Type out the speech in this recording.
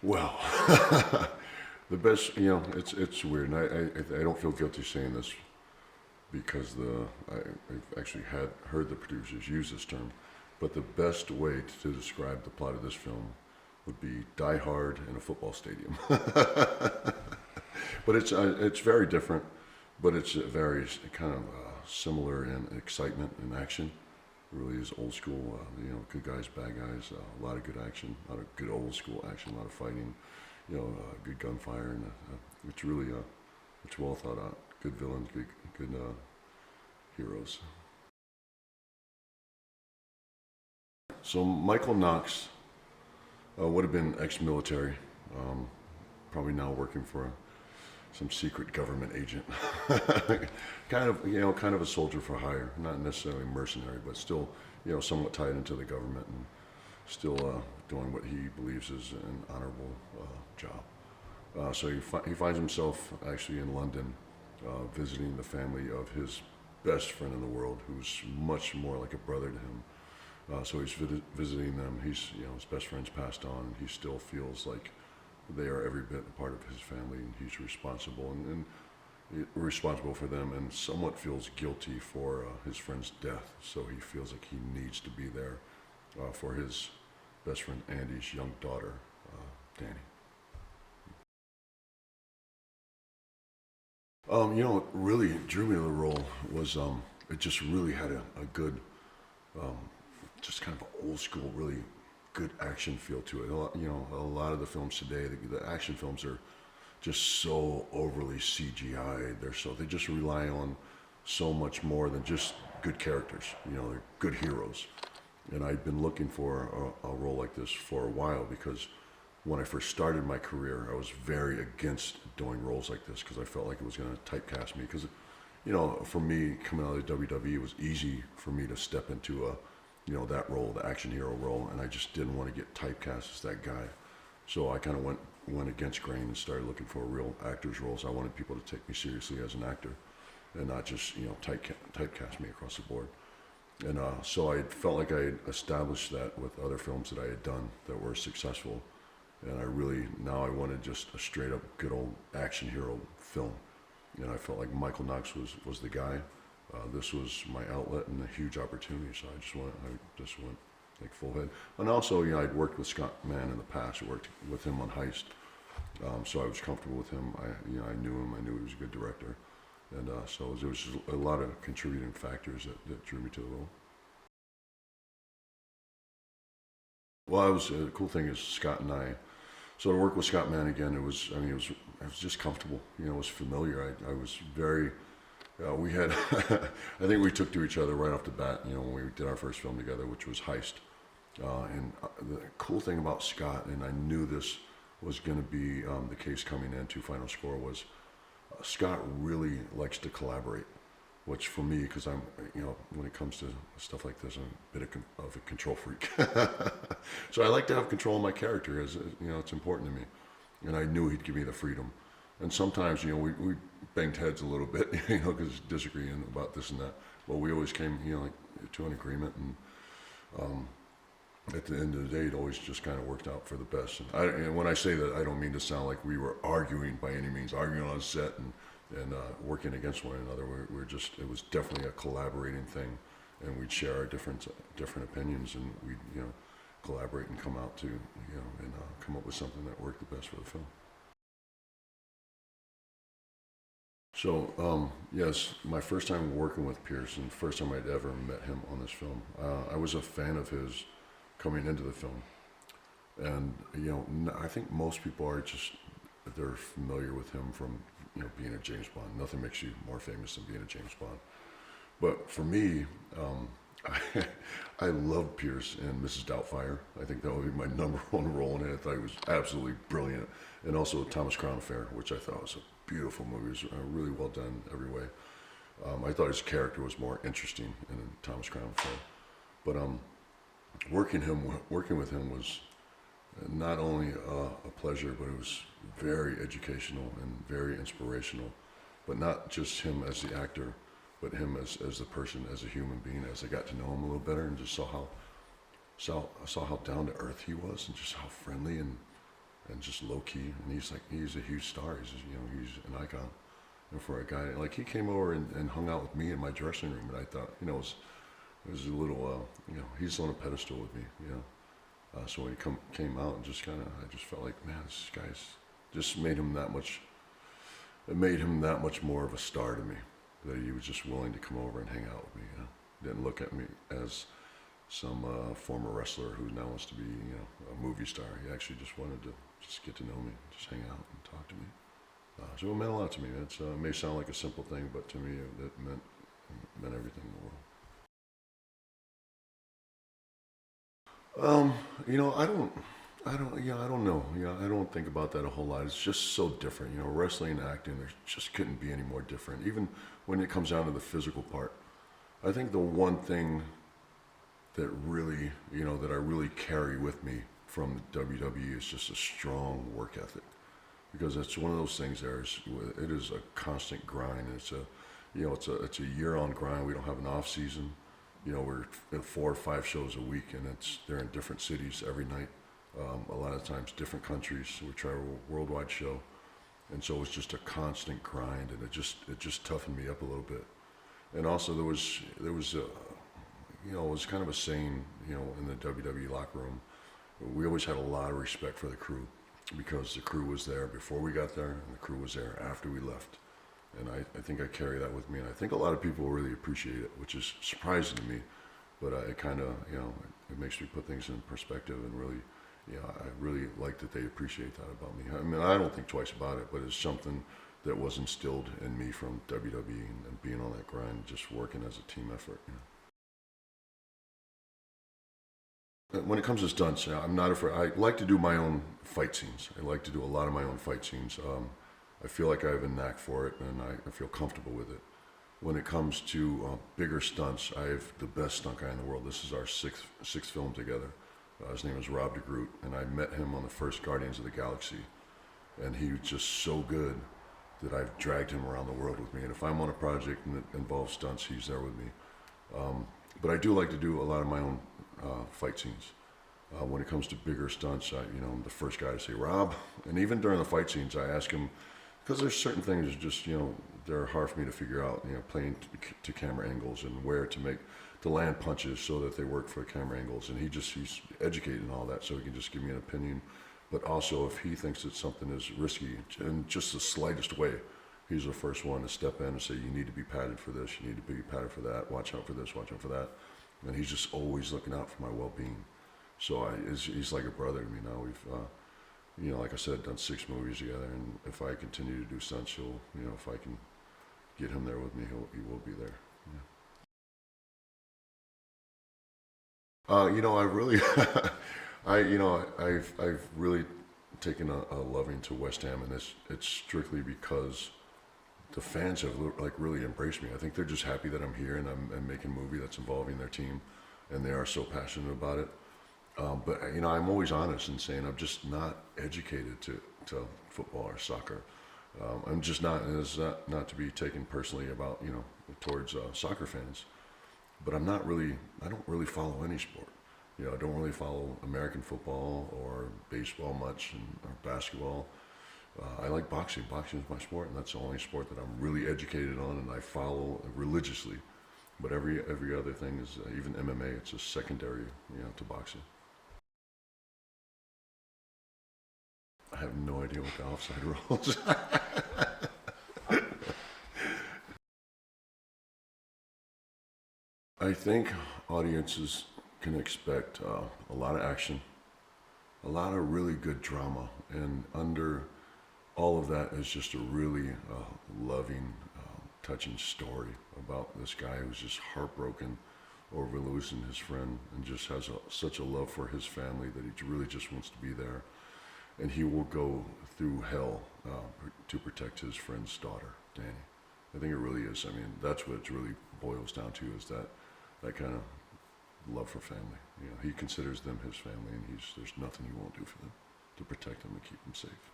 Well, the best, it's weird, and I don't feel guilty saying this because I've actually had heard the producers use this term, but the best way to describe the plot of this film would be Die Hard in a football stadium. But it's very different, but it's very kind of similar in excitement and action. It really is old school, good guys, bad guys, a lot of good action, a lot of good old school action, a lot of fighting, good gunfire, and it's really it's well thought out. Good villains, good heroes. So Michael Knox would have been ex-military, um, probably now working for some secret government agent. Kind of a soldier for hire, not necessarily mercenary, but still, somewhat tied into the government and still doing what he believes is an honorable job. So he finds himself actually in London, visiting the family of his best friend in the world, who's much more like a brother to him. So he's visiting them. His best friend's passed on, and he still feels like they are every bit a part of his family, and he's responsible and responsible for them, and somewhat feels guilty for his friend's death. So he feels like he needs to be there for his best friend Andy's young daughter, Danny. What really drew me to the role was it just really had a good, um, just kind of old school, really good action feel to it. A lot of the films today, the action films are just so overly CGI. They just rely on so much more than just good characters. They're good heroes. And I'd been looking for a role like this for a while because when I first started my career, I was very against doing roles like this because I felt like it was going to typecast me. Because, for me, coming out of the WWE, it was easy for me to step into that role, the action hero role, and I just didn't want to get typecast as that guy. So I kind of went against grain and started looking for real actors roles. I wanted people to take me seriously as an actor and not just, typecast me across the board. And so I felt like I had established that with other films that I had done that were successful. And now I wanted just a straight up good old action hero film. And I felt like Michael Knox was the guy. This was my outlet and a huge opportunity. So I just went like full head. And also, I'd worked with Scott Mann in the past. I worked with him on Heist. So I was comfortable with him. I knew him. I knew he was a good director. And so there was just a lot of contributing factors that drew me to the role. Well, the cool thing is Scott and I. So to work with Scott Mann again, it was just comfortable. It was familiar. I was very. We had, I think we took to each other right off the bat. When we did our first film together, which was Heist. The cool thing about Scott, and I knew this was going to be the case coming into Final Score, was Scott really likes to collaborate, which for me, because when it comes to stuff like this, I'm a bit of a control freak. So I like to have control of my character, as it's important to me. And I knew he'd give me the freedom. And sometimes, we banged heads a little bit, because disagreeing about this and that. But we always came, to an agreement. And at the end of the day, it always just kind of worked out for the best. And when I say that, I don't mean to sound like we were arguing by any means, arguing on set and working against one another. It was definitely a collaborating thing, and we'd share our different opinions, and we'd collaborate and come out to and come up with something that worked the best for the film. So yes, my first time working with Pearson, first time I'd ever met him on this film. I was a fan of his coming into the film, and I think most people are just they're familiar with him from being a James Bond. Nothing makes you more famous than being a James Bond. But for me, I, I loved Pierce and Mrs. Doubtfire. I think that would be my number one role in it. I thought he was absolutely brilliant. And also Thomas Crown Affair, which I thought was a beautiful movie. It was really well done every way. I thought his character was more interesting in Thomas Crown Affair. But working with him was not only a pleasure, but it was very educational and very inspirational. But not just him as the actor, but him as the person, as a human being. As I got to know him a little better and just saw how down to earth he was, and just how friendly and just low key. And he's a huge star. He's an icon. And for a guy like he came over and hung out with me in my dressing room, and I thought, it was a little, he's on a pedestal with me, so when he came out and I just felt like, man, this guy's just made him that much. It made him that much more of a star to me, that he was just willing to come over and hang out with me. Didn't look at me as some former wrestler who now wants to be, a movie star. He actually just wanted to just get to know me, just hang out and talk to me. So it meant a lot to me. It may sound like a simple thing, but to me, it meant everything in the world. I don't know. I don't think about that a whole lot. It's just so different. Wrestling and acting, there just couldn't be any more different. Even when it comes down to the physical part. I think the one thing that really, that I really carry with me from WWE is just a strong work ethic. Because it's one of those things it is a constant grind. It's a year-on grind. We don't have an off season. We're in 4 or 5 shows a week, and they're in different cities every night. A lot of times, different countries. We try a worldwide show, and so it's just a constant grind, and it just toughened me up a little bit. And also, there was it was kind of a saying, in the WWE locker room. We always had a lot of respect for the crew, because the crew was there before we got there, and the crew was there after we left. And I think I carry that with me, and I think a lot of people really appreciate it, which is surprising to me. But it kind of, it makes me put things in perspective, and really, I really like that they appreciate that about me. I mean, I don't think twice about it, but it's something that was instilled in me from WWE and being on that grind, just working as a team effort. When it comes to stunts, I'm not afraid. I like to do my own fight scenes. I like to do a lot of my own fight scenes. I feel like I have a knack for it, and I feel comfortable with it. When it comes to bigger stunts, I have the best stunt guy in the world. This is our sixth film together. His name is Rob DeGroot, and I met him on the first Guardians of the Galaxy. And he was just so good that I've dragged him around the world with me. And if I'm on a project and it involves stunts, he's there with me. But I do like to do a lot of my own fight scenes. When it comes to bigger stunts, I'm the first guy to say, Rob. And even during the fight scenes, I ask him, because there's certain things that just, they're hard for me to figure out, playing to camera angles and where to land punches so that they work for camera angles. And he's educated in all that, so he can just give me an opinion. But also, if he thinks that something is risky in just the slightest way, he's the first one to step in and say, you need to be padded for this, you need to be padded for that, watch out for this, watch out for that. And he's just always looking out for my well-being. So he's like a brother to me now. We've, like I said, done 6 movies together, and if I continue to do stunts, if I can get him there with me, he will be there. Yeah. I really, I've really taken a loving to West Ham, and it's strictly because the fans have really embraced me. I think they're just happy that I'm here and I'm making a movie that's involving their team, and they are so passionate about it. But I'm always honest in saying I'm just not educated to football or soccer. I'm just not, and it's not to be taken personally about towards soccer fans. But I don't really follow any sport. I don't really follow American football or baseball much, or basketball. I like boxing. Boxing is my sport, and that's the only sport that I'm really educated on and I follow religiously. But every other thing is, even MMA, it's a secondary, to boxing. I have no idea what the offside rules. I think audiences can expect a lot of action, a lot of really good drama, and under all of that is just a really loving, touching story about this guy who's just heartbroken over losing his friend and just has such a love for his family that he really just wants to be there. And he will go through hell to protect his friend's daughter, Danny. I think it really is. I mean, that's what it really boils down to, is that kind of love for family. He considers them his family, and there's nothing he won't do for them to protect them and keep them safe.